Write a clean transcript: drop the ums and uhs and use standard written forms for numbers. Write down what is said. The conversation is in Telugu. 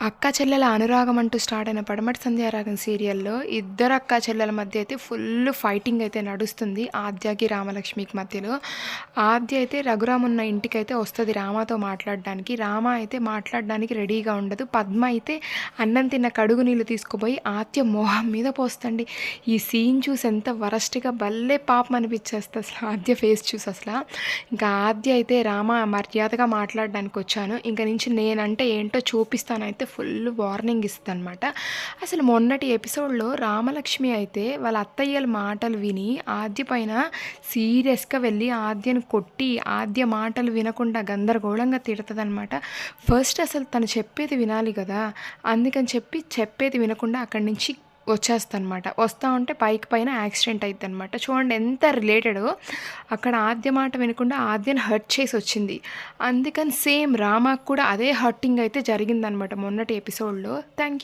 అక్కా చెల్లెల అనురాగం అంటూ స్టార్ట్ అయిన పడమటి సంధ్యారాగం సీరియల్‌లో ఇద్దరు అక్కా చెల్లెల మధ్య అయితే ఫుల్ ఫైటింగ్ అయితే నడుస్తుంది. ఆద్యకి, రామలక్ష్మికి మధ్యలో. ఆద్య అయితే రఘురామ్ ఉన్న ఇంటికైతే వస్తది రామాతో మాట్లాడడానికి. రామ అయితే మాట్లాడడానికి రెడీగా ఉండదు. పద్మ అయితే అన్నం తిన్న కడుగు నీళ్ళు తీసుకుపోయి ఆద్య మొహం మీద పోస్తండి. ఈ సీన్ చూసి ఎంత వరస్ట్‌గా భలే పాపం అనిపించేస్తది అసలు ఆద్య ఫేస్ చూసి అసల. ఇంకా ఆద్య అయితే రామ మర్యాదగా మాట్లాడడానికి వచ్చాను. ఇంక నుంచి నేనంటే ఏంటో చూపిస్తానైతే ఫుల్ వార్నింగ్ ఇస్తదనమాట. అసలు మొన్నటి ఎపిసోడ్‌లో రామలక్ష్మి అయితే వాళ్ళ అత్తయ్యల మాటలు విని ఆద్య పైన సీరియస్‌గా వెళ్ళి ఆద్యను కొట్టి ఆద్య మాటలు వినకుండా గందరగోళంగా తిడతదనమాట. ఫస్ట్ అసలు తను చెప్పేది వినాలి కదా! అందుకని చెప్పి చెప్పేది వినకుండా అక్కడి నుంచి వచ్చేస్తనమాట. వస్తా ఉంటే పైకి పైన యాక్సిడెంట్ అయిద్దనమాట. చూడండి ఎంత రిలేటెడో. అక్కడ ఆద్య మాట వినకుండా ఆద్యను హర్ట్ చేసి వచ్చింది. అందుకని సేమ్ రామాకు కూడా అదే హర్టింగ్ అయితే జరిగిందనమాట మొన్నటి ఎపిసోడ్‌లో. Thank you.